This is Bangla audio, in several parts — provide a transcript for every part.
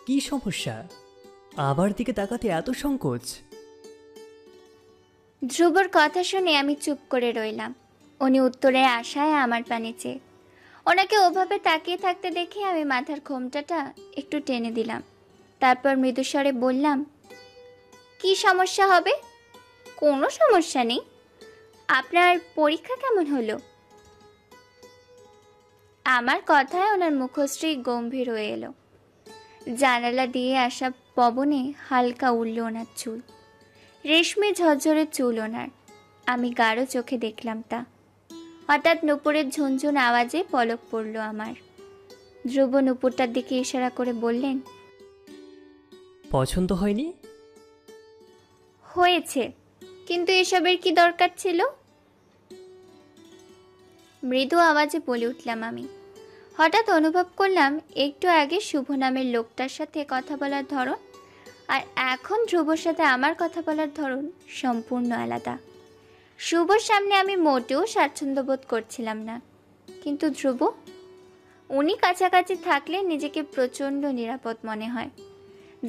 কি সমস্যা? আমার দিকে তাকাতে এত সংকোচ? ধ্রুবর কথা শুনে আমি চুপ করে রইলাম। উনি উত্তরের আশায় আমার পানে চেয়ে। ওনাকে ওভাবে তাকিয়ে থাকতে দেখে আমি মাথার ঘোমটাটা একটু টেনে দিলাম। তারপর মৃদুস্বরে বললাম, কি সমস্যা হবে? কোনো সমস্যা নেই। আপনার পরীক্ষা কেমন হলো? আমার কথায় ওনার মুখশ্রী গম্ভীর হয়ে এলো। জানালা দিয়ে আসা পবনে হালকা উড়ল ওনার চুল, রেশমি ঝরঝরে চুল ওনার। আমি গাঢ় চোখে দেখলাম তা। হঠাৎ নূপুরের ঝুনঝুন আওয়াজে পলক পড়ল আমার। ধ্রুব নূপুরটার দিকে ইশারা করে বললেন, পছন্দ হয়নি? হয়েছে, কিন্তু এসবের কি দরকার ছিল? মৃদু আওয়াজে বলে উঠলাম আমি। হঠাৎ অনুভব করলাম একটু আগে শুভ নামের লোকটার সাথে কথা বলার ধরন আর এখন ধ্রুবর সাথে আমার কথা বলার ধরন সম্পূর্ণ আলাদা। শুভর সামনে আমি মোটেও স্বাচ্ছন্দ্য বোধ করছিলাম না, কিন্তু ধ্রুব, উনি কাছাকাছি থাকলে নিজেকে প্রচণ্ড নিরাপদ মনে হয়,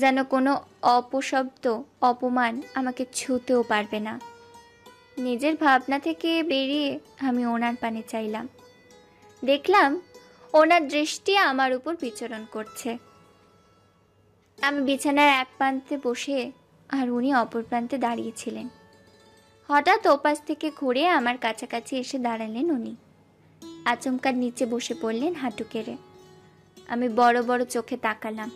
যেন কোনো অপশব্দ অপমান আমাকে ছুঁতেও পারবে না। নিজের ভাবনা থেকে বেরিয়ে আমি ওনার পানে চাইলাম। দেখলাম ওনার দৃষ্টি আমার উপর বিচরণ করছে। আমি বিছানার এক প্রান্তে বসে আর উনি অপর প্রান্তে দাঁড়িয়েছিলেন। হঠাৎ ওপাশ থেকে ঘুরে আমার কাছাকাছি এসে দাঁড়ালেন উনি। আচমকা নিচে বসে পড়লেন হাঁটু কেড়ে। আমি বড় বড় চোখে তাকালাম।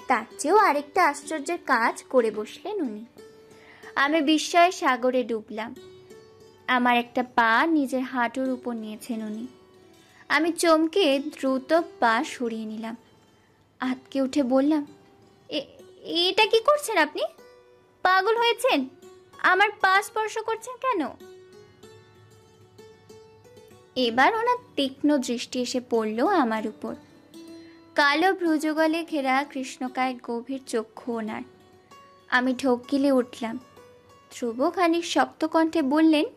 তার চেয়েও আরেকটা আশ্চর্যের কাজ করে বসলেন উনি। আমি বিস্ময়ের সাগরে ডুবলাম। আমার একটা পা নিজের হাঁটুর উপর নিয়েছেন উনি। আমি চমকে দ্রুত পা সরিয়ে নিলাম। আঁতকে উঠে বললাম, এটা কি করছেন আপনি? পাগল হয়েছেন? আমার পা স্পর্শ করছেন কেন? এবার ওনার তীক্ষ্ণ দৃষ্টি এসে পড়ল আমার উপর। কালো ভ্রুযুগলে ঘেরা কৃষ্ণকায় গভীর চক্ষু ওনার। আমি ঢোক গিলে উঠলাম। ধ্রুব খানিক শক্ত কণ্ঠে বললেন,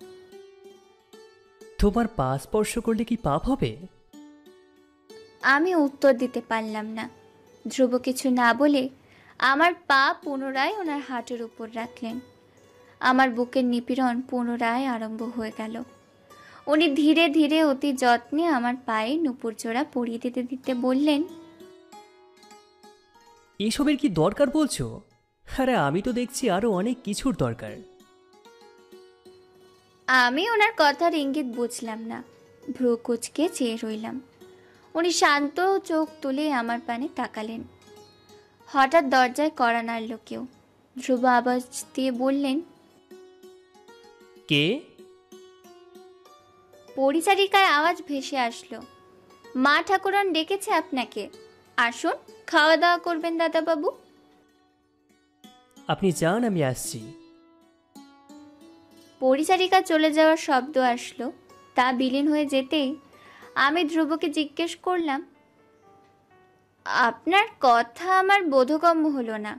তোমার পা স্পর্শ করলে কি পাপ হবে? আমি উত্তর দিতে পারলাম না। ধ্রুব কিছু না বলে আমার পা পুনরায় ওনার হাঁটুর উপর রাখলেন। আমার বুকের নিপীড়ন পুনরায় আরম্ভ হয়ে গেল। উনি ধীরে ধীরে অতি যত্নে আমার পায়ে নুপুর জোড়া পরিয়ে দিতে দিতে বললেন, এসবের কি দরকার বলছো? আরে আমি তো দেখছি আরো অনেক কিছুর দরকার। আমি ওনার কথার ইঙ্গিত বুঝলাম না। ভ্রু কুঁচকে চেয়ে রইলাম। উনি শান্ত চোখ তুলে আমার পানে তাকালেন। হঠাৎ দরজায় কড়া নাড়ল কেউ। ধ্রুব আওয়াজ দিয়ে বললেন, কে? পরিচারিকার আওয়াজ ভেসে আসলো, মা ঠাকুরন ডেকেছে আপনাকে, আসুন খাওয়া দাওয়া করবেন দাদাবাবু। আপনি যান, আমি আসছি। পরিচারিকা চলে যাওয়ার শব্দ আসলো। তা বিলীন হয়ে যেতেই আমি ধ্রুবকে জিজ্ঞেস করলাম, আপনার কথা আমার বোধগম্য হলো না।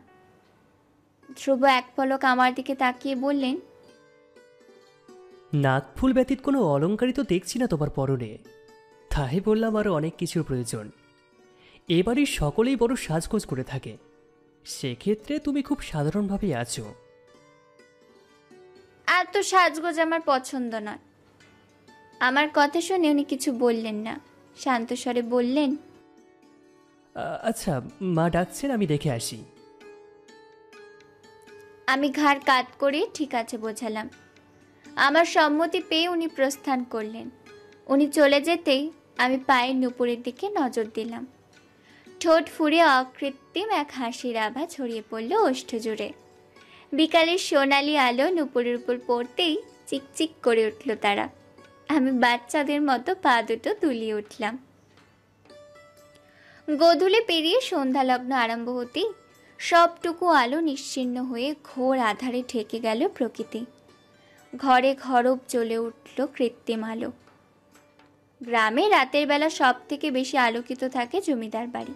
ধ্রুব এক পলক আমার দিকে তাকিয়ে বললেন, নাকফুল ব্যতীত কোনো অলংকারই তো দেখছি না তোমার পরনে। তাই বললাম আরো অনেক কিছুর প্রয়োজন। এবারই সকলেই বড় সাজগোজ করে থাকে, সেক্ষেত্রে তুমি খুব সাধারণভাবেই আছো। এত সাজগোজ আমার পছন্দ নয়। আমার কথা শুনে উনি কিছু বললেন না। শান্ত স্বরে বললেন, আচ্ছা, মা ডাকছেন, আমি দেখে আসি। আমি ঘাড় কাত করে ঠিক আছে বোঝালাম। আমার সম্মতি পেয়ে উনি প্রস্থান করলেন। উনি চলে যেতেই আমি পায়ের নুপুরের দিকে নজর দিলাম। ঠোঁট ফুঁড়ে অকৃত্রিম এক হাসির আভা ছড়িয়ে পড়ল ওষ্ঠ জুড়ে। বিকালের সোনালি আলো নুপুরের উপর পড়তেই চিকচিক করে উঠল তারা। আমি বাচ্চাদের মতো পা দুটো দুলিয়ে উঠলাম। গোধূলি পেরিয়ে সন্ধ্যালগ্ন আরম্ভ হতেই সবটুকু আলো নিশ্চিহ্ন হয়ে ঘোর আধারে ঢেকে গেল প্রকৃতি। ঘরে ঘরব জ্বলে উঠল কৃত্রিম আলো। গ্রামে রাতের বেলা সব থেকে বেশি আলোকিত থাকে জমিদার বাড়ি।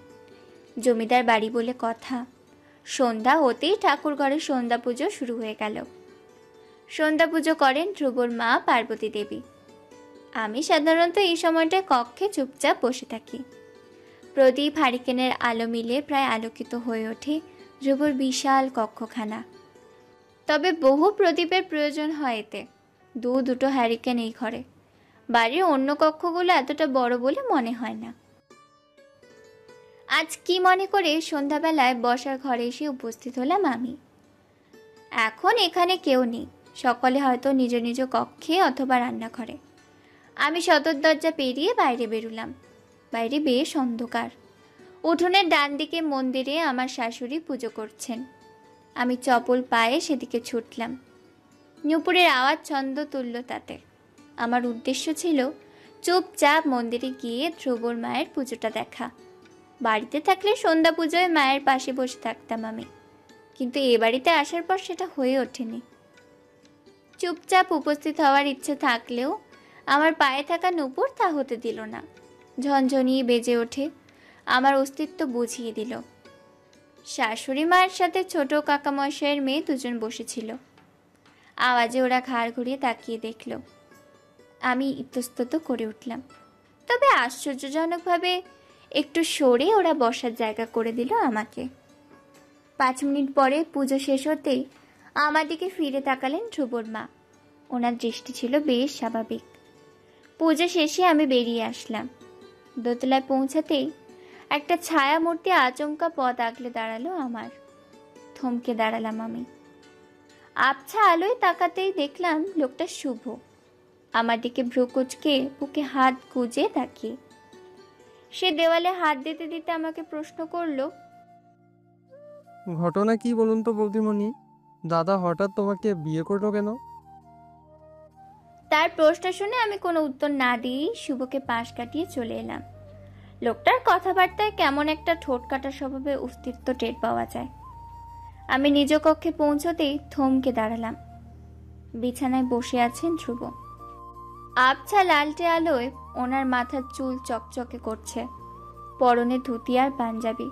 জমিদার বাড়ি বলে কথা। সন্ধ্যা হতেই ঠাকুর ঘরে সন্ধ্যা পুজো শুরু হয়ে গেল। সন্ধ্যা পুজো করেন ধ্রুবর মা পার্বতী দেবী। আমি সাধারণত এই সময়টায় কক্ষে চুপচাপ বসে থাকি। প্রদীপ হারিকেনের আলো মিলে প্রায় আলোকিত হয়ে ওঠে ধ্রুবর বিশাল কক্ষখানা। তবে বহু প্রদীপের প্রয়োজন হয় এতে, দুটো হ্যারিকেন এই ঘরে। বাড়ির অন্য কক্ষগুলো এতটা বড় বলে মনে হয় না। আজ কি মনে করে সন্ধ্যাবেলায় বসার ঘরে এসে উপস্থিত হলাম আমি। এখন এখানে কেউ নেই, সকলে হয়তো নিজ নিজ কক্ষে অথবা রান্নাঘরে। আমি সদর দরজা পেরিয়ে বাইরে বেরুলাম। বাইরে বেশ অন্ধকার। উঠোনের ডান দিকে মন্দিরে আমার শাশুড়ি পুজো করছেন। আমি চপল পায়ে সেদিকে ছুটলাম। নুপুরের আওয়াজ ছন্দ তুলল তাতে। আমার উদ্দেশ্য ছিল চুপচাপ মন্দিরে গিয়ে ধ্রুবর মায়ের পুজোটা দেখা। বাড়িতে থাকলে সন্ধ্যা পুজোয় মায়ের পাশে বসে থাকতাম আমি, কিন্তু এ বাড়িতে আসার পর সেটা হয়ে ওঠেনি। চুপচাপ উপস্থিত হওয়ার ইচ্ছে থাকলেও আমার পায়ে থাকা নুপুর তা হতে দিল না। ঝনঝনিয়ে বেজে ওঠে, আমার অস্তিত্ব বুঝিয়ে দিল। শাশুড়ি মায়ের সাথে ছোট কাকামশাইয়ের মেয়ে দুজন বসেছিল। আওয়াজে ওরা ঘাড় ঘুরিয়ে তাকিয়ে দেখল। আমি ইতস্তত করে উঠলাম, তবে আশ্চর্যজনকভাবে একটু সরে ওরা বসার জায়গা করে দিল আমাকে। 5 মিনিট পরে পুজো শেষ হতেই আমার দিকে ফিরে তাকালেন ধ্রুবর মা। ওনার দৃষ্টি ছিল বেশ স্বাভাবিক। পুজো শেষে আমি বেরিয়ে আসলাম। দোতলায় পৌঁছাতেই একটা ছায়া মূর্তি আচমকা পথ আগলে দাঁড়ালো আমার। থমকে দাঁড়ালাম আমি। আবছা আলোয় তাকাতেই দেখলাম লোকটা শুভ। আমার দিকে ভ্রু কুঁচকে বুকে হাত গুজে তাকিয়ে। সে দেওয়ালে হাত দিতে দিতে আমাকে প্রশ্ন করলো, ঘটনা কি বলুন তো বৌদিমণি? দাদা হঠাৎ তোমাকে বিয়ে করলো কেন? তার প্রশ্ন শুনে আমি কোনো উত্তর না দিয়েই শুভকে পাশ কাটিয়ে চলে এলাম। লোকটার কথাবার্তায় কেমন একটা ঠোঁট কাটা স্বভাবে অস্তিত্ব টের পাওয়া যায়। আমি নিজ কক্ষে পৌঁছতেই থমকে দাঁড়ালাম। বিছানায় বসে আছেন ধ্রুব। আবছা লালটে আলোয় ওনার মাথার চুল চকচকে করছে। পরনে ধুতি আর পাঞ্জাবি।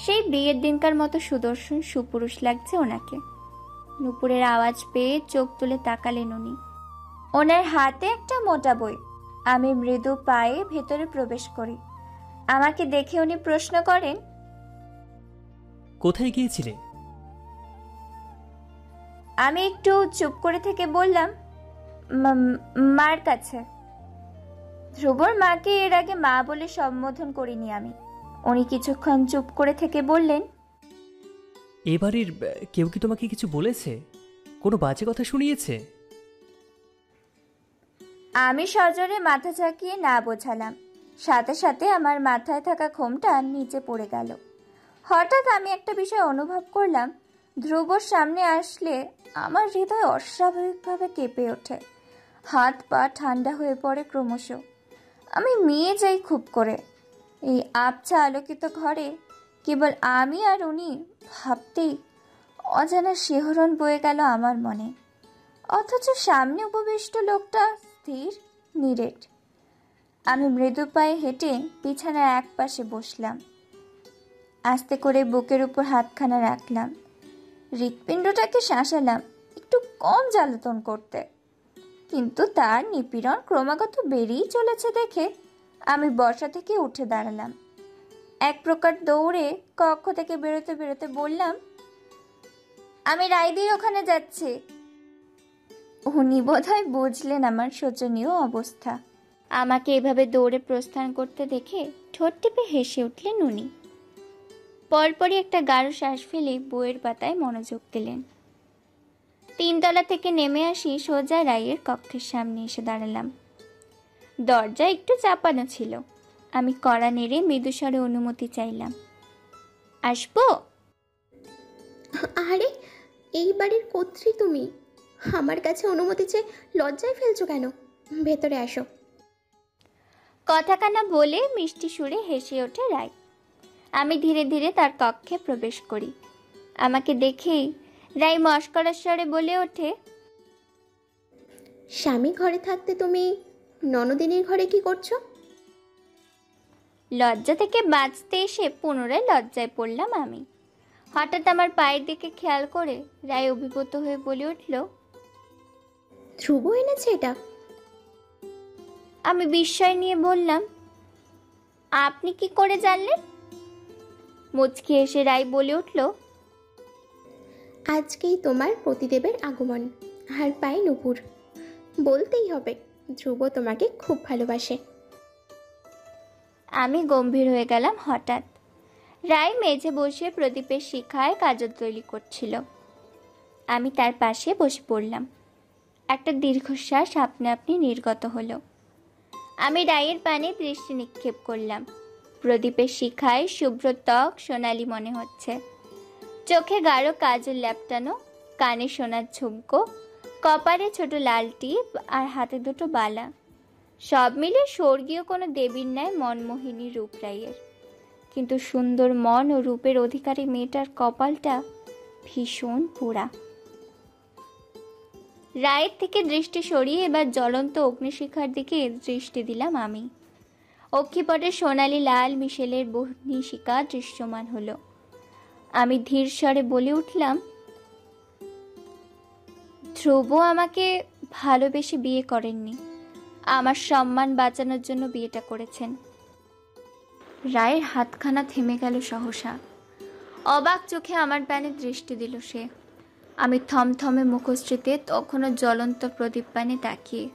সেই বিয়ের দিনকার মতো সুদর্শন সুপুরুষ লাগছে ওনাকে। নুপুরের আওয়াজ পেয়ে চোখ তুলে তাকালেন উনি। ওনার হাতে একটা মোটা বই। আমি মৃদু পায়ে ভেতরে প্রবেশ করি। আমাকে দেখে উনি প্রশ্ন করেন, কোথায় গিয়েছিলে? আমি একটু চুপ করে থেকে বললাম, মার কাছে। ধ্রুবর মাকে এর আগে মা বলে সম্বোধন করিনি আমি। উনি কিছুক্ষণ চুপ করে থেকে বললেন, এবারের কেউ কি তোমাকে কিছু বলেছে? কোনো বাজে কথা শুনিয়েছে? আমি সজোরে মাথা ঝাঁকিয়ে না বোঝালাম। সাথে সাথে আমার মাথায় থাকা ঘোমটা নিচে পড়ে গেল। হঠাৎ আমি একটা বিষয় অনুভব করলাম। ধ্রুবর সামনে আসলে আমার হৃদয় অস্বাভাবিকভাবে কেঁপে ওঠে। হাত পা ঠান্ডা হয়ে পড়ে ক্রমশ। আমি মিয়ে যাই খুব করে। এই আবছা আলোকিত ঘরে কেবল আমি আর উনি ভাবতেই অজানা শিহরণ বয়ে গেল আমার মনে। অথচ সামনে উপবিষ্ট লোকটা স্থির, নিরেট। আমি মৃদু পায়ে হেঁটে বিছানার এক পাশে বসলাম। আস্তে করে বুকের উপর হাতখানা রাখলাম। হৃৎপিণ্ডটাকে শাসালাম একটু কম জ্বালাতন করতে, কিন্তু তার নিপীড়ন ক্রমাগত বেড়েই চলেছে দেখে আমি বসা থেকে উঠে দাঁড়ালাম। এক প্রকার দৌড়ে কক্ষ থেকে বেরোতে বেরোতে বললাম, আমি রাইদির ওখানে যাচ্ছি। উনি বোধহয় বুঝলেন আমার শোচনীয় অবস্থা। আমাকে এভাবে দৌড়ে প্রস্থান করতে দেখে ঠোঁট টিপে হেসে উঠলেন উনি। পরপরই একটা গাঢ় শ্বাস ফেলে বইয়ের পাতায় মনোযোগ দিলেন। 3 তলা থেকে নেমে আসি সোজা রাইয়ের কক্ষের সামনে এসে দাঁড়ালাম। দরজা একটু চাপানো ছিল। আমি কড়া নেড়ে মৃদুস্বরে অনুমতি চাইলাম, আসবো? আরে এই বাড়ির কর্ত্রী তুমি, আমার কাছে অনুমতি চেয়ে লজ্জায় ফেলছো কেন? ভেতরে আসো। কথাখানা বলে মিষ্টি সুরে হেসে ওঠে রায়। আমি ধীরে ধীরে তার কক্ষে প্রবেশ করি। আমাকে দেখেই রায় মস্করার স্বরে বলে ওঠে, স্বামী ঘরে থাকতে তুমি ননদিনীর ঘরে কি করছো? লজ্জা থেকে বাঁচতে এসে পুনরায় লজ্জায় পড়লাম আমি। হঠাৎ আমার পায়ের দিকে খেয়াল করে রায় অভিভূত হয়ে বলে উঠল, ধ্রুব এনেছে এটা? আমি বিস্ময় নিয়ে বললাম, আপনি কি করে জানলেন? মুচকি এসে রায় বলে উঠল, আজকেই তোমার পতিদেবের আগমন, আর পায়ে নুপুর। বলতেই হবে, ধ্রুব তোমাকে খুব ভালোবাসে। আমি গম্ভীর হয়ে গেলাম হঠাৎ। রায় মেঝে বসে প্রদীপের শিখায় কাজল তৈরি করছিল। আমি তার পাশে বসে পড়লাম। একটা দীর্ঘশ্বাস আপনা আপনি নির্গত হলো। আমি রায়ের পানে দৃষ্টি নিক্ষেপ করলাম। প্রদীপের শিখায় শুভ্র ত্বক সোনালি মনে হচ্ছে। চোখে গাঢ় কাজল ল্যাপটানো, কানে সোনার ঝুমকো, কপালে ছোট লাল টিপ আর হাতে দুটো বালা। সব মিলে স্বর্গীয় কোনো দেবীর ন্যায় মনমোহিনী রূপ রায়ের। কিন্তু সুন্দর মন ও রূপের অধিকারী মেয়েটার কপালটা ভীষণ পোড়া। রায়ের থেকে দৃষ্টি সরিয়ে এবার জ্বলন্ত অগ্নিশিখার দিকে দৃষ্টি দিলাম আমি। অক্ষিপটে সোনালি লাল মিশেলের বহ্নিশিখা দৃশ্যমান হলো। আমি ধীর স্বরে বলে উঠলাম, ধ্রুব আমাকে ভালোবেসে বিয়ে করেননি, আমার সম্মান বাঁচানোর জন্য বিয়েটা করেছেন। রায়ের হাতখানা থেমে গেল সহসা। অবাক চোখে আমার পানে দৃষ্টি দিল সে। আমি থমথমে মুখশ্রীতে তখনও জ্বলন্ত প্রদীপ পানে তাকিয়ে।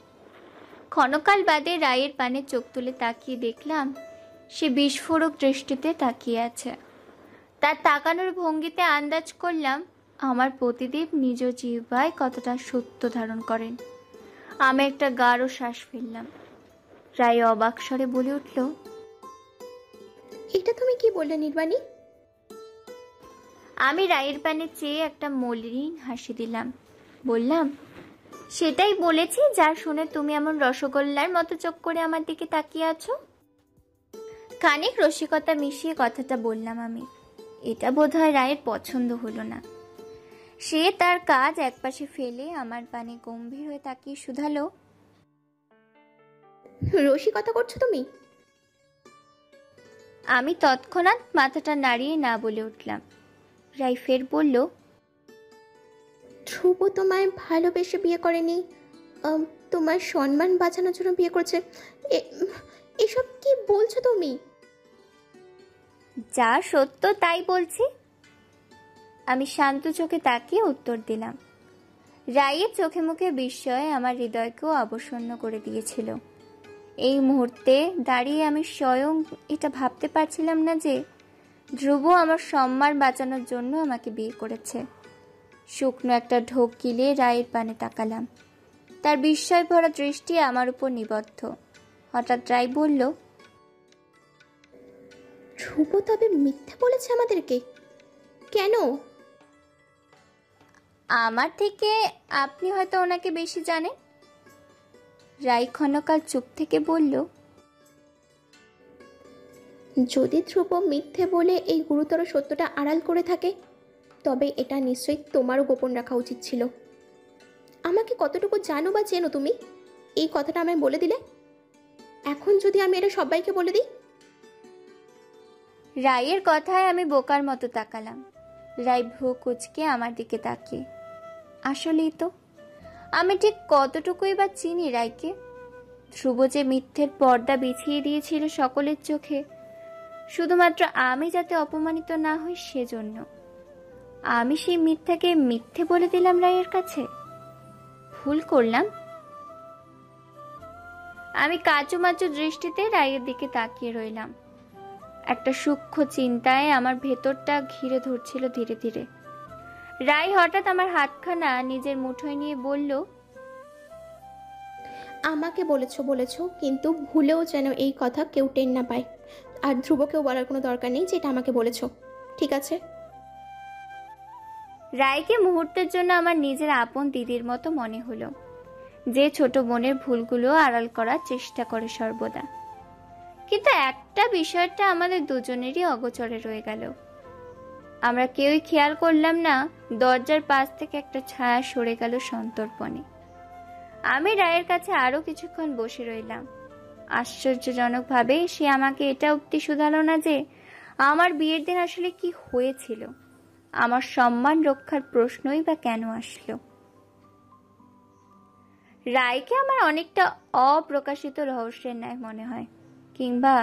ক্ষণকাল বাদে রায়ের পানে চোখ তুলে তাকিয়ে দেখলাম সে বিস্ফোরক দৃষ্টিতে তাকিয়ে আছে। তার তাকানোর ভঙ্গিতে আন্দাজ করলাম আমার পতিদেব নিজ জিহ্বায় কতটা সত্য ধারণ করেন। আমি একটা গাঢ় শ্বাস ফেললাম। রায় অবাক স্বরে বলে উঠল, এটা তুমি কি বললে নির্বাণী? আমি রায়ের পানে চেয়ে একটা মলিন হাসি দিলাম। বললাম, সেটাই বলেছি যা শুনে তুমি এমন রসগোল্লার মতো চোখ করে আমার দিকে তাকিয়ে আছো। খানিক রসিকতা মিশিয়ে কথাটা বললাম আমি। এটা বোধহয় রায়ের পছন্দ হলো না। সে তার কাজ একপাশে ফেলে আমার পানে গম্ভীর হয়ে তাকিয়ে শুধালো, রসিকতা করছো তুমি? আমি তৎক্ষণাৎ মাথাটা নাড়িয়ে না বলে উঠলাম। রায় ফের বলল, ধ্রুব তোমায় ভালোবেসে বিয়ে করেনি, তোমার সম্মান বাঁচানোর জন্য বিয়ে করেছে। এসব কি বলছো তুমি? যা সত্য তাই বলছি। আমি শান্ত চোখে তাকিয়ে উত্তর দিলাম। রায়ের চোখে মুখে বিস্ময় আমার হৃদয়কেও অবসন্ন করে দিয়েছিল। এই মুহূর্তে দাঁড়িয়ে আমি স্বয়ং এটা ভাবতে পারছিলাম না যে ধ্রুব আমার সম্মান বাঁচানোর জন্য আমাকে বিয়ে করেছে। শুকনো একটা ঢোক গিলে রায়ের পানে তাকালাম। তার বিস্ময় ভরা দৃষ্টি আমার উপর নিবদ্ধ। হঠাৎ রায় বলল, ধ্রুব তবে মিথ্যে বলেছে আমাদেরকে? কেন? আমার থেকে আপনি হয়তো ওনাকে বেশি জানেন। রায় ক্ষণকাল চুপ থেকে বলল, যদি ধ্রুব মিথ্যে বলে এই গুরুতর সত্যটা আড়াল করে থাকে, তবে এটা নিশ্চয়ই তোমারও গোপন রাখা উচিত ছিল। আমাকে কতটুকু জানো বা চেনো তুমি? এই কথাটা আমায় বলে দিলে। এখন যদি আমি এটা সবাইকে বলে দিই? রায়ের কথায় আমি বোকার মতো তাকালাম। রায় ভ্রু কুঁচকে আমার দিকে তাকিয়ে, আসলেই তো আমি ঠিক কতটুকুই বা চিনি রায়কে। ধ্রুব যে মিথ্যের পর্দা বিছিয়ে দিয়েছিল সকলের চোখে, শুধুমাত্র আমি যাতে অপমানিত না হই সেজন্য। আমি সেই মিথ্যাকে মিথ্যে বলে দিলাম রায়ের কাছে। ভুল করলাম। আমি কাচুমাচু দৃষ্টিতে রায়ের দিকে তাকিয়ে রইলাম। একটা সূক্ষ্ম চিন্তায় আমার ভেতরটা ঘিরে ধরছিল ধীরে ধীরে। রায় হঠাৎ আমার হাতখানা নিজের মুঠোয় নিয়ে বলল, আমাকে বলেছো, কিন্তু ভুলেও যেন এই কথা কেউ টের না পায়। আর ধ্রুবকেও বলার কোনো দরকার নেই যেটা আমাকে বলেছো, ঠিক আছে? রায়কে মুহূর্তের জন্য আমার নিজের আপন দিদির মতো মনে হলো, যে ছোট বোনের ভুলগুলো আড়াল করার চেষ্টা করে সর্বদা। কিন্তু একটা বিষয়টা আমাদের দুজনেরই অগোচরে রয়ে গেল। আমরা কেউই খেয়াল করলাম না দরজার পাশ থেকে একটা ছায়া সরে গেল সন্তর্পণে। আমি রায়ের কাছে আরো কিছুক্ষণ বসে রইলাম। আশ্চর্যজনকভাবে সে আমাকে এটা উক্তি শুধালো না যে আমার বিয়ের দিন আসলে কি হয়েছিল, আমার সম্মান রক্ষার প্রশ্নই বা কেন আসলো। রায়কে আমার অনেকটা অপ্রকাশিত রহস্যের ন্যায় মনে হয়, কিংবা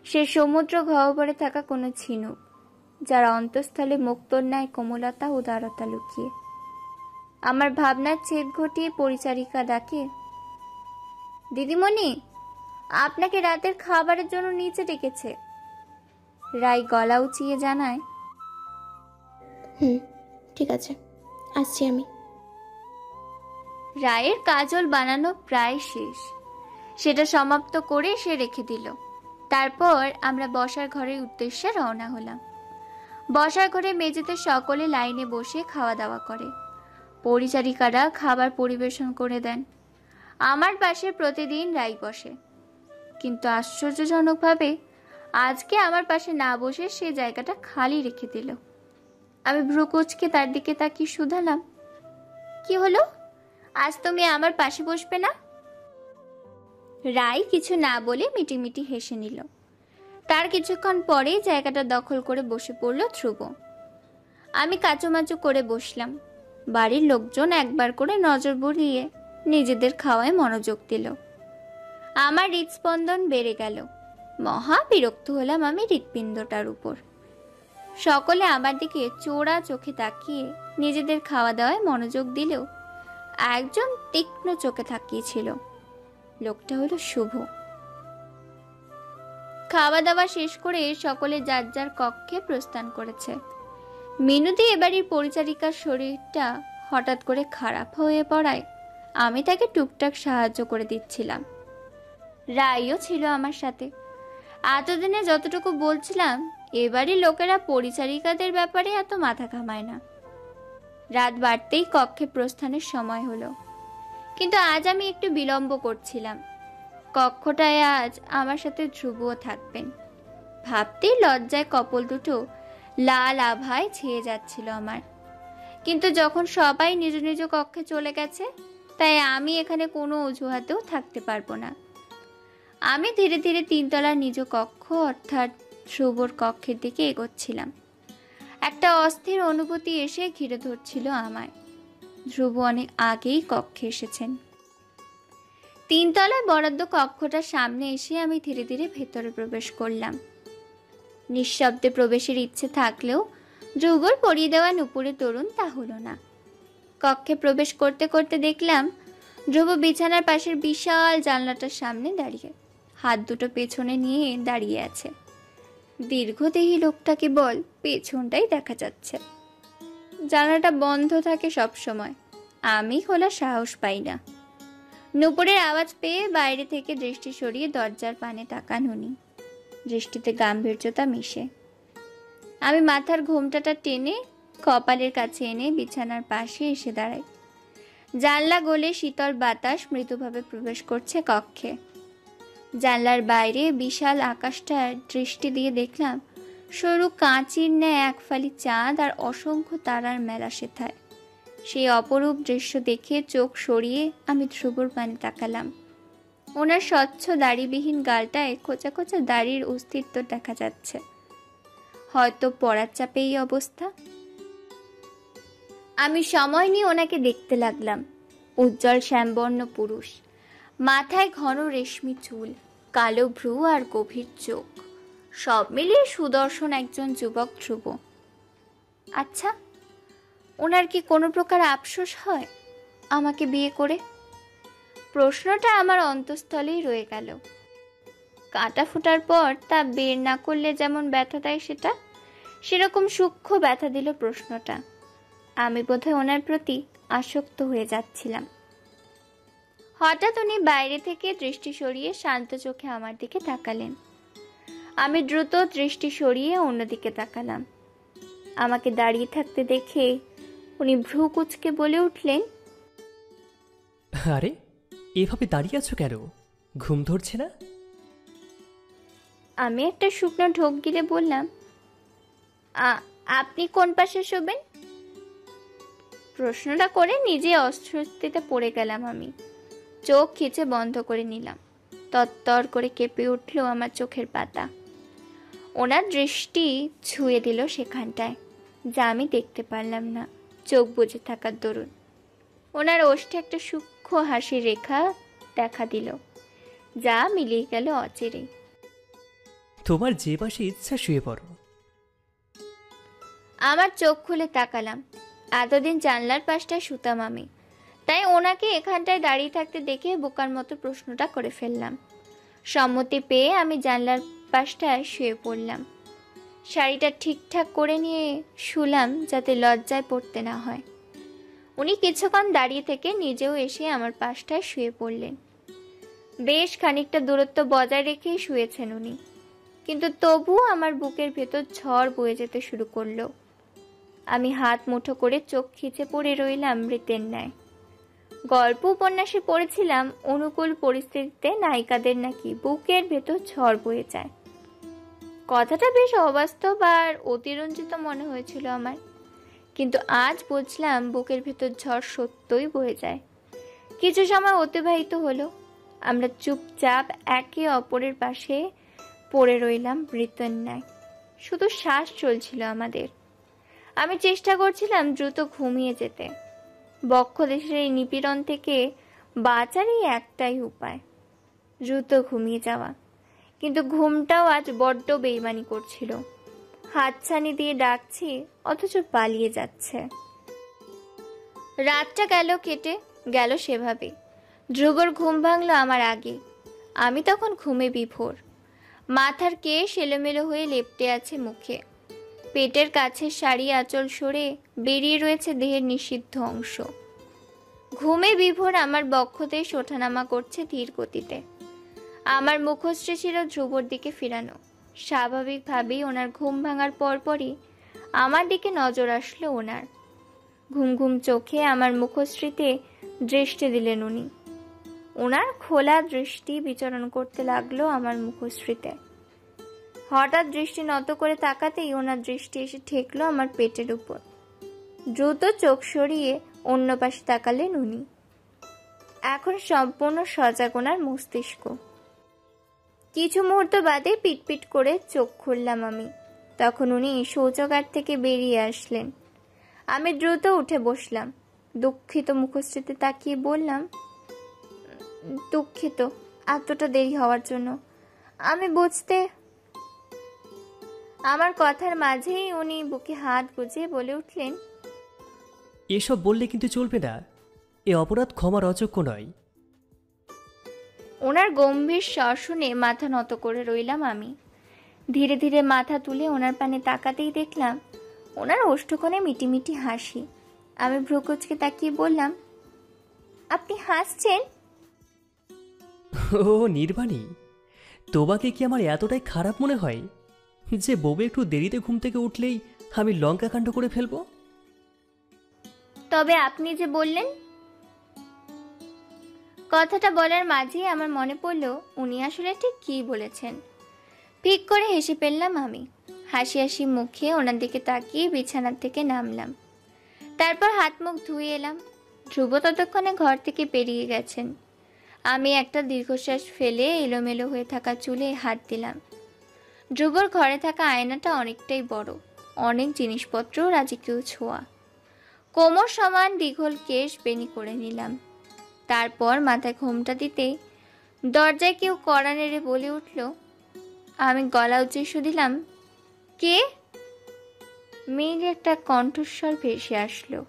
সে সমুদ্র গহ্বরে থাকা কোনো ঝিনুক, যার অন্তঃস্থলে মুক্তোর ন্যায় কোমলতা ও উদারতা লুকিয়ে। আমার ভাবনার ছেদ ঘটিয়ে পরিচারিকা ডাকে, দিদিমণি, আপনাকে রাতের খাবারের জন্য নিচে ডেকেছে। রাই গলা উঁচিয়ে জানায়, ঠিক আছে, আসছি আমি। রায়ের কাজল বানানো প্রায় শেষ, সেটা সমাপ্ত করে সে রেখে দিল। তারপর আমরা বসার ঘরের উদ্দেশ্যে রওনা হলাম। বসার ঘরে মেঝেতে সকলে লাইনে বসে খাওয়া দাওয়া করে। পরিচারিকারা খাবার পরিবেশন করে দেন। আমার পাশে প্রতিদিন রাই বসে, কিন্তু আশ্চর্যজনকভাবে আজকে আমার পাশে না বসে সে জায়গাটা খালি রেখে দিল। আমি ভ্রুকুচকে তার দিকে তাকিয়ে শুধালাম, কি হলো, আজ তুমি আমার পাশে বসবে না? রাই কিছু না বলে মিটিমিটি হেসে নিল। তার কিছুক্ষণ পরেই জায়গাটা দখল করে বসে পড়ল ধ্রুব। আমি কাচুমাচু করে বসলাম। বাড়ির লোকজন একবার করে নজর বুলিয়ে নিজেদের খাওয়ায় মনোযোগ দিল। আমার হৃদস্পন্দন বেড়ে গেল। মহা বিরক্ত হলাম আমি হৃৎপিণ্ডটার উপর। সকলে আমার দিকে চোরা চোখে তাকিয়ে নিজেদের খাওয়া দাওয়ায় মনোযোগ দিলেও একজন তীক্ষ্ণ চোখে তাকিয়েছিল। লোকটা হলো শুভ। খাওয়া দাওয়া শেষ করে সকলে যার যার কক্ষে প্রস্থান করেছে। মিনতি এবাড়ির পরিচারিকার শরীরটা হঠাৎ করে খারাপ হয়ে পড়ায় আমি তাকে টুকটাক সাহায্য করে দিচ্ছিলাম। রাইও ছিল আমার সাথে। এতদিনে যতটুকু বলছিলাম, এবাড়ির লোকেরা পরিচারিকাদের ব্যাপারে এত মাথা ঘামায় না। রাত বাড়তেই কক্ষে প্রস্থানের সময় হলো, কিন্তু আজ আমি একটু বিলম্ব করছিলাম। কক্ষটায় আজ আমার সাথে ধ্রুবও থাকবেন। ভাবতেই লজ্জায় কপল দুটো লাল আভায় ছেয়ে যাচ্ছিল আমার। কিন্তু যখন সবাই নিজ নিজ কক্ষে চলে গেছে, তাই আমি এখানে কোনো অজুহাতেও থাকতে পারবো না। আমি ধীরে ধীরে 3 তলার নিজ কক্ষ অর্থাৎ ধ্রুবর কক্ষের দিকে এগোচ্ছিলাম। একটা অস্থির অনুভূতি এসে ঘিরে ধরছিল আমায়। ধ্রুব অনেক আগেই কক্ষে এসেছেন। 3 তলায় বরাদ্দ কক্ষটার সামনে এসে আমি ধীরে ধীরে ভেতরে প্রবেশ করলাম। নিঃশব্দে প্রবেশের ইচ্ছে থাকলেও ধ্রুবর পরিয়ে দেওয়া নুপুরে তরুণ তা হলো না। কক্ষে প্রবেশ করতে করতে দেখলাম ধ্রুব বিছানার পাশের বিশাল জানলাটার সামনে দাঁড়িয়ে, হাত দুটো পেছনে নিয়ে দাঁড়িয়ে আছে। দীর্ঘদেহী লোকটাকে বল পেছনটাই দেখা যাচ্ছে। জানলাটা বন্ধ থাকে সব সময়, আমি খোলার সাহস পাই না। নুপুরের আওয়াজ পেয়ে বাইরে থেকে দৃষ্টি সরিয়ে দরজার পানে তাকান উনি, দৃষ্টিতে গাম্ভীর্যতা মিশে। আমি মাথার ঘোমটাটা টেনে কপালের কাছে এনে বিছানার পাশে এসে দাঁড়াই। জানলা গলে শীতল বাতাস মৃদুভাবে প্রবেশ করছে কক্ষে। জানলার বাইরে বিশাল আকাশটার দৃষ্টি দিয়ে দেখলাম সরু কাঁচির ন্যায় এক ফালি চাঁদ আর অসংখ্য তারার মেলা সেথায়। সেই অপরূপ দৃশ্য দেখে চোখ সরিয়ে আমি ধ্রুবর পানে তাকালাম। ওনার স্বচ্ছ দাড়িবিহীন গালটায় খোঁচা খোঁচা দাড়ির অস্তিত্ব দেখা যাচ্ছে। হয়তো পড়ার চাপে এই অবস্থা। আমি সময় নিয়ে ওনাকে দেখতে লাগলাম। উজ্জ্বল শ্যামবর্ণ পুরুষ, মাথায় ঘন রেশমি চুল, কালো ভ্রু আর গভীর চোখ, সব মিলিয়ে সুদর্শন একজন যুবক ধ্রুব। আচ্ছা, ওনার কি কোনো প্রকার আফসোস হয় আমাকে বিয়ে করে? প্রশ্নটা আমার অন্তঃস্থলেই রয়ে গেল। কাঁটা ফোটার পর তা বের না করলে যেমন ব্যথা দেয় সেরকম সূক্ষ্ম ব্যথা দিল প্রশ্নটা। আমি বোধহয় ওনার প্রতি আসক্ত হয়ে যাচ্ছিলাম। হঠাৎ উনি বাইরে থেকে দৃষ্টি সরিয়ে শান্ত চোখে আমার দিকে তাকালেন। আমি দ্রুত দৃষ্টি সরিয়ে অন্যদিকে তাকালাম। আমাকে দাঁড়িয়ে থাকতে দেখে উনি ভ্রু কুঁচকে বলে উঠলেন, আরে, এভাবে দাঁড়িয়ে আছো কেন? ঘুম ধরছে না? আমি একটা শুকনো ঢোক গিলে বললাম, আপনি কোন পাশে শোবেন? প্রশ্নটা করে নিজে অস্বস্তিতে পড়ে গেলাম। আমি চোখ খিচে বন্ধ করে নিলাম। তত্তর করে কেঁপে উঠল আমার চোখের পাতা। ওনার দৃষ্টি ছুঁয়ে দিল সেখানটায়, যা আমি দেখতে পারলাম না চোখ বুজে থাকার দরুন। ওনার ওষ্ঠে একটা সূক্ষ্ম হাসির রেখা দেখা দিল, যা মিলিয়ে গেল অচিরেই। তোমার যে পাশে ইচ্ছা শুয়ে পড়ো। আমার চোখ খুলে তাকালাম। এতদিন জানলার পাশটায় শুতাম আমি, তাই ওনাকে এখানটায় দাঁড়িয়ে থাকতে দেখে বোকার মতো প্রশ্নটা করে ফেললাম। সম্মতি পেয়ে আমি জানলার পাশটায় শুয়ে পড়লাম। শাড়িটা ঠিকঠাক করে নিয়ে শুলাম যাতে লজ্জায় পড়তে না হয়। উনি কিছুক্ষণ দাঁড়িয়ে থেকে নিজেও এসে আমার পাশটায় শুয়ে পড়লেন। বেশ খানিকটা দূরত্ব বজায় রেখেই শুয়েছেন উনি, কিন্তু তবুও আমার বুকের ভেতর ঝড় বয়ে যেতে শুরু করলো। আমি হাত মুঠো করে চোখ খিচে পড়ে রইলাম মৃতের ন্যায়। গল্প উপন্যাসে পড়েছিলাম অনুকূল পরিস্থিতিতে নায়িকাদের নাকি বুকের ভেতর ঝড় বয়ে যায়। কথাটা বেশ অবাস্তব আর অতিরঞ্জিত মনে হয়েছিল আমার, কিন্তু আজ বুঝলাম বুকের ভেতর ঝড় সত্যই বয়ে যায়। কিছু সময় অতিবাহিত হলো। আমরা চুপচাপ একে অপরের পাশে পড়ে রইলাম মৃতের ন্যায়। শুধু শ্বাস চলছিল আমাদের। আমি চেষ্টা করছিলাম দ্রুত ঘুমিয়ে যেতে। বক্ষদেশের এই নিপীড়ন থেকে বাঁচারই একটাই উপায়, দ্রুত ঘুমিয়ে যাওয়া। কিন্তু ঘুমটাও আজ বড্ড বেইমানি করছিল। হাতছানি দিয়ে ডাকছি অথচ পালিয়ে যাচ্ছে। রাতটা গেল কেটে গেল সেভাবে। ধ্রুবর ঘুম ভাঙলো আমার আগে। আমি তখন ঘুমে বিভোর। মাথার কেশ এলোমেলো হয়ে লেপ্টে আছে মুখে। পেটের কাছে শাড়ি আঁচল সরে বেরিয়ে রয়েছে দেহের নিষিদ্ধ অংশ। ঘুমে বিভোর আমার বক্ষদেশ ওঠানামা করছে ধীর গতিতে। আমার মুখশ্রী ছিল ধ্রুবর দিকে ফিরানো। স্বাভাবিকভাবেই ওনার ঘুম ভাঙার পরপরই আমার দিকে নজর আসলো ওনার। ঘুম ঘুম চোখে আমার মুখশ্রীতে দৃষ্টি দিলেন উনি। ওনার খোলা দৃষ্টি বিচরণ করতে লাগলো আমার মুখশ্রীতে। হঠাৎ দৃষ্টি নত করে তাকাতেই ওনার দৃষ্টি এসে ঠেকলো আমার পেটের উপর। দ্রুত চোখ সরিয়ে অন্য পাশে তাকালেন উনি। এখন সম্পূর্ণ সজাগ ওনার মস্তিষ্ক। কিছু মুহূর্ত বাদে পিটপিট করে চোখ খুললাম আমি। তখন উনি শৌচাগার থেকে বেরিয়ে আসলেন। আমি দ্রুত উঠে বসলাম। দুঃখিত মুখশ্রীতে তাকিয়ে বললাম, দুঃখিত এতটা দেরি হওয়ার জন্য। আমি বুঝতে। আমার কথার মাঝেই উনি বুকে হাত গুজে বলে উঠলেন, এসব বললে কিন্তু চলবে না, এ অপরাধ ক্ষমার অযোগ্য নয়। ওনার গম্ভীর স্বর শুনে মাথা নত করে রইলাম আমি। ধীরে ধীরে মাথা তুলে ওনার পানে তাকাতেই দেখলাম ওনার ওষ্ঠকোণে মিটিমিটি হাসি। আমি ভ্রুকুচকে তাকিয়ে বললাম, আপনি হাসছেন? ও নির্বাণী, তোমাকে কি আমার এতটাই খারাপ মনে হয় যে বউ একটু দেরিতে ঘুম থেকে উঠলেই আমি লঙ্কা কাণ্ড করে ফেলবো? তবে আপনি যে বললেন। কথাটা বলার মাঝেই আমার মনে পড়ল উনি আসলে ঠিক কী বলেছেন। পিক করে হেসে ফেললাম আমি। হাসি হাসি মুখে ওনার দিকে তাকিয়ে বিছানার থেকে নামলাম। তারপর হাত মুখ ধুয়ে এলাম। ধ্রুব ততক্ষণে ঘর থেকে বেরিয়ে গেছেন। আমি একটা দীর্ঘশ্বাস ফেলে এলোমেলো হয়ে থাকা চুলে হাত দিলাম। ধ্রুবর ঘরে থাকা আয়নাটা অনেকটাই বড়, অনেক জিনিসপত্র রাজকীয় ছোঁয়া। কোমর সমান দীঘল কেশ বেনি করে নিলাম। তারপর মাথায় ঘোমটা দিতে দরজায় কেউ কড়া নেড়ে বলে উঠল। আমি গলা উচ্চে দিলাম, কে? মেয়ের একটা কণ্ঠস্বর ভেসে আসলো।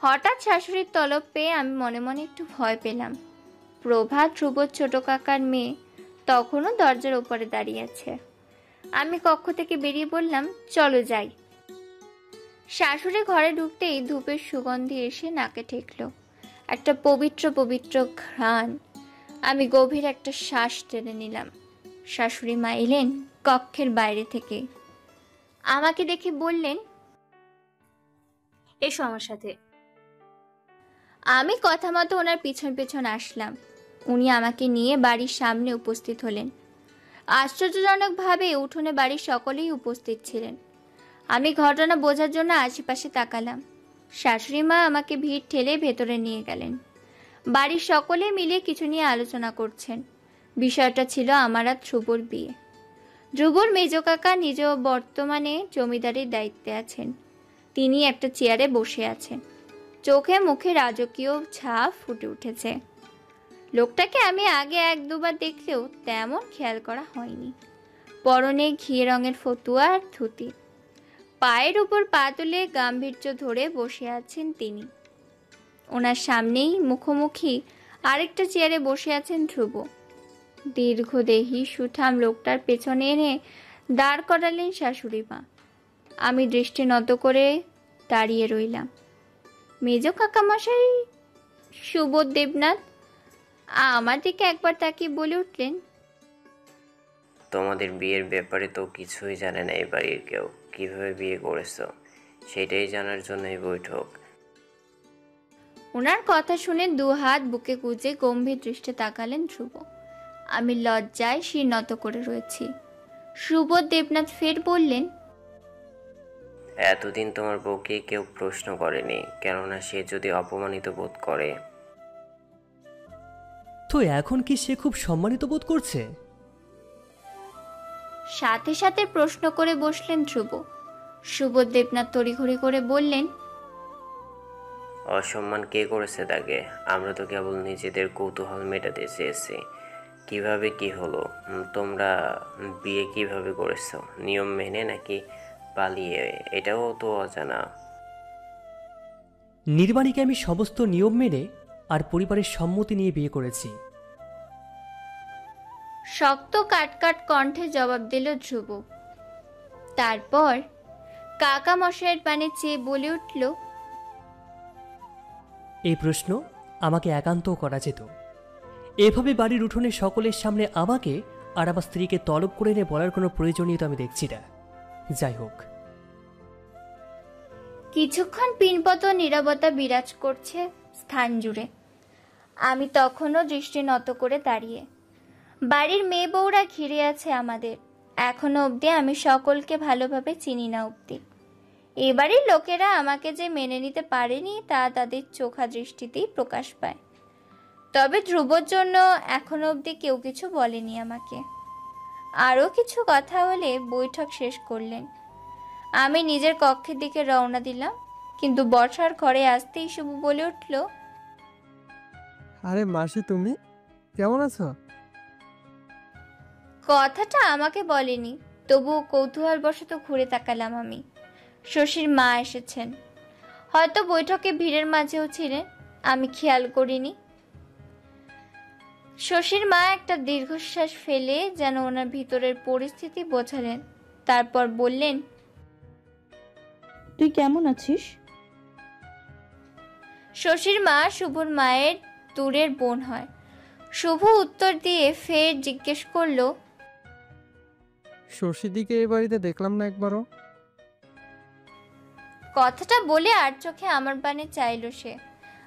হঠাৎ শাশুড়ির তলব পেয়ে আমি মনে মনে একটু ভয় পেলাম। প্রভা, ধ্রুবর ছোট কাকার মেয়ে, তখনও দরজার ওপরে দাঁড়িয়ে আছে। আমি কক্ষ থেকে বেরিয়ে বললাম, চলো যাই। শাশুড়ি ঘরে ঢুকতেই ধূপের সুগন্ধি এসে নাকে ঠেকল। একটা পবিত্র পবিত্র ঘ্রাণ। আমি গভীর একটা শ্বাস টেনে নিলাম। শাশুড়ি মা এলেন কক্ষের বাইরে থেকে। আমাকে দেখে বললেন, এসো আমার সাথে। আমি কথা মতো ওনার পিছন পেছন আসলাম। উনি আমাকে নিয়ে বাড়ির সামনে উপস্থিত হলেন। আশ্চর্যজনকভাবে উঠোনে বাড়ির সকলেই উপস্থিত ছিলেন। আমি ঘটনা বোঝার জন্য আশেপাশে তাকালাম। শাশুড়ি মা আমাকে ভিড় ঠেলে ভেতরে নিয়ে গেলেন। বাড়ির সকলে মিলে কিছু নিয়ে আলোচনা করছেন। বিষয়টা ছিল আমার আর ধ্রুবর বিয়ে। ধ্রুবর মেজ কাকা নিজ বর্তমানে জমিদারির দায়িত্বে আছেন। তিনি একটা চেয়ারে বসে আছেন। চোখে মুখে রাজকীয় ছাপ ফুটে উঠেছে। লোকটাকে আমি আগে এক দুবার দেখলেও তেমন খেয়াল করা হয়নি। পরনে ঘি রঙের ফতুয়া আর ধুতি, পায়ের উপর পা তুলে গাম্ভীর্য ধরে বসে আছেন তিনি। ওনার সামনেই মুখোমুখি আরেকটা চেয়ারে বসে আছেন ধ্রুব। দীর্ঘদেহী সুঠাম লোকটার পেছনে এনে দাঁড় করালেন শাশুড়ি মা। আমি দৃষ্টি নত করে দাঁড়িয়ে রইলাম। মেজ কাকামশাই সুবোধ দেবনাথ আমার দিকে একবার তাকিয়ে বলে উঠলেন, তোমাদের বিয়ের ব্যাপারে তো কিছুই জানে না এই বাড়ির কেউ। কিভাবে বিয়ে করেছো সেটাই জানার জন্য এই বৈঠক। ওনার কথা শুনে দু হাত বুকে গুজে গম্ভীর দৃষ্টি তাকালেন ধ্রুব। আমি লজ্জায় শির নত করে রয়েছি। সুবোধ দেবনাথ ফের বললেন, এতদিন তোমার বউকে কেউ প্রশ্ন করেনি, কেননা সে যদি অপমানিত বোধ করে। তো এখন কি সে খুব সম্মানিত বোধ করছে? সাথে সাথে প্রশ্ন করে বসলেন ধ্রুব। সুবোধ দেবনাথ তড়িঘড়ি করে বললেন, অসম্মান কে করেছে তাকে? আমরা তো কেবল নিজেদের কৌতূহল মেটাতে চেয়েছি কিভাবে কি হলো। তোমরা বিয়ে কিভাবে করেছো, নিয়ম মেনে নাকি পালিয়ে? এটাও তো অজানা। নির্বাণীকে আমি সমস্ত নিয়ম মেনে আর পরিবারের সম্মতি নিয়ে বিয়ে করেছি। শক্ত কাটকাট কণ্ঠে জবাব দিল ধ্রুব। তারপর কাকা মশাইয়ের পানে চেয়ে বলে উঠল, এই প্রশ্ন আমাকে একান্তও করা যেত। এভাবে বাড়ির উঠোনে সকলের সামনে আমাকে আর আমার স্ত্রীকে তলব করে এনে বলার কোনো প্রয়োজনীয়তা আমি দেখছি না। যাই হোক। কিছুক্ষণ পিনপত নীরবতা বিরাজ করছে স্থান জুড়ে। আমি তখনও দৃষ্টি নত করে দাঁড়িয়ে। বাড়ির মেয়ে বউরা ঘিরে আছে আমাদের। এখনো অবধি আমি সকলকে ভালোভাবে চিনি না অবধি। এ বাড়ির লোকেরা আমাকে যে মেনে নিতে পারেনি তা তাদের চোখা দৃষ্টিতেই প্রকাশ পায়। তবে ধ্রুবর জন্য এখনো অবধি কেউ কিছু বলেনি আমাকে। আরও কিছু কথা বলে বৈঠক শেষ করলেন। আমি নিজের কক্ষের দিকে রওনা দিলাম, কিন্তু বর্ষার ঘরে আসতেই শুভ বলে উঠল, আরে মাসি, তুমি কেমন আছো? কথাটা আমাকে বলেনি, তবুও কৌতূহলবশত ঘুরে তাকালাম আমি। শশীর মা এসেছেন, হয়তো বৈঠকে ভিড়ের মাঝেও ছিলেন, আমি খেয়াল করিনি। শশীর মা একটা দীর্ঘশ্বাস ফেলে যেন ওনার ভিতরের পরিস্থিতি বোঝালেন। তারপর বললেন, তুই কেমন আছিস? শশীর মা শুভর মায়ের দূরের বোন হয়। শুভ উত্তর দিয়ে ফের জিজ্ঞেস করলো, শশীদিকে এই বাড়িতে দেখলাম না একবারও। কথাটা বলে আর চোখে আমার পানে চাইল সে।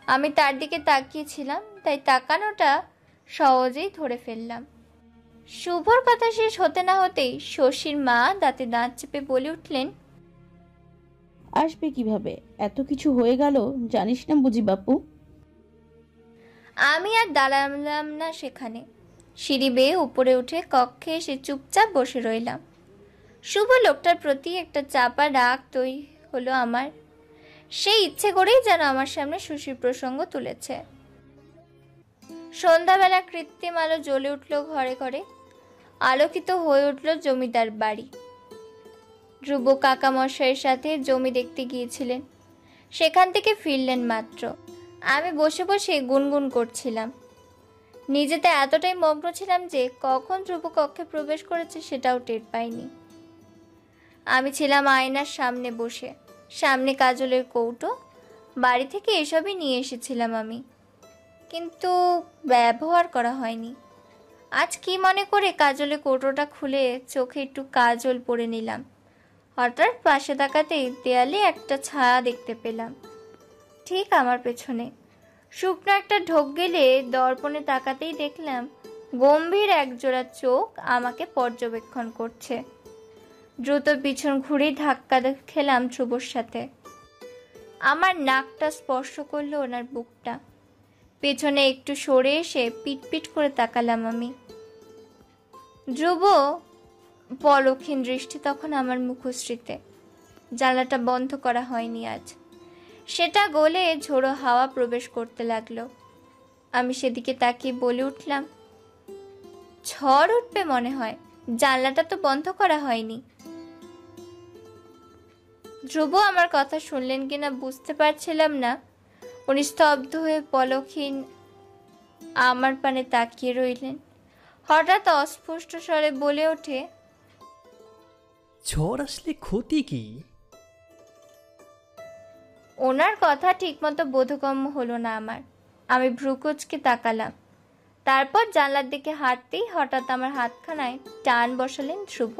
আমি তার দিকে তাকিয়েছিলাম, তাই তাকানোটা সহজেই ধরে ফেললাম। শুভর কথা শেষ হতে না হতেই শশীর মা দাঁতে দাঁত চেপে বলে উঠলেন, আসবে কিভাবে? এত কিছু হয়ে গেল জানিস না বুঝি বাপু? আমি আর দাঁড়ালাম না সেখানে। সিঁড়ি বেয়ে উপরে উঠে কক্ষে এসে চুপচাপ বসে রইলাম। শুভ লোকটার প্রতি একটা চাপা রাগ তৈরি হলো আমার। সেই ইচ্ছে করেই যেন আমার সামনে শশীর প্রসঙ্গ তুলেছে। সন্ধ্যাবেলা কৃত্রিম আলো জ্বলে উঠল ঘরে ঘরে। আলোকিত হয়ে উঠল জমিদার বাড়ি। ধ্রুব কাকা মশাইয়ের সাথে জমি দেখতে গিয়েছিলেন, সেখান থেকে ফিরলেন মাত্র। আমি বসে বসে গুনগুন করছিলাম। নিজেতে এতটাই মগ্ন ছিলাম যে কখন ধ্রুব কক্ষে প্রবেশ করেছে সেটাও টের পাইনি। আমি ছিলাম আয়নার সামনে বসে, সামনে কাজলের কৌটো। বাড়ি থেকে এসবই নিয়ে এসেছিলাম আমি, কিন্তু ব্যবহার করা হয়নি। আজ কি মনে করে কাজলের কৌটোটা খুলে চোখে একটু কাজল পরে নিলাম। হঠাৎ পাশে তাকাতেই দেয়ালে একটা ছায়া দেখতে পেলাম, ঠিক আমার পেছনে। শুকনো একটা ঢোক গেলে দর্পণে তাকাতেই দেখলাম গম্ভীর একজোড়া চোখ আমাকে পর্যবেক্ষণ করছে। দ্রুত পিছন ঘুরে ধাক্কা খেলাম ধ্রুবর সাথে। আমার নাকটা স্পর্শ করলো ওনার বুকটা। পেছনে একটু সরে এসে পিটপিট করে তাকালাম আমি। ধ্রুব পলক্ষীন দৃষ্টি তখন আমার মুখশ্রীতে। জানলাটা বন্ধ করা হয়নি আজ। সেটা গলে ঝোড়ো হাওয়া প্রবেশ করতে লাগলো। আমি সেদিকে তাকিয়ে বলে উঠলাম, ঝড় উঠবে মনে হয়, জানলাটা তো বন্ধ করা হয়নি। ধ্রুব আমার কথা শুনলেন কিনা বুঝতে পারছিলাম না। উনি স্তব্ধ হয়ে পলকহীন আমার পানে তাকিয়ে রইলেন। হঠাৎ অস্পষ্ট স্বরে বলে ওঠে, ঝড় আসলে ক্ষতি কি? ওনার কথা ঠিকমতো বোধগম্য হলো না আমার। আমি ভ্রুকুচকে তাকালাম। তারপর জানলার দিকে হাঁটতেই হঠাৎ আমার হাতখানায় টান বসালেন ধ্রুব।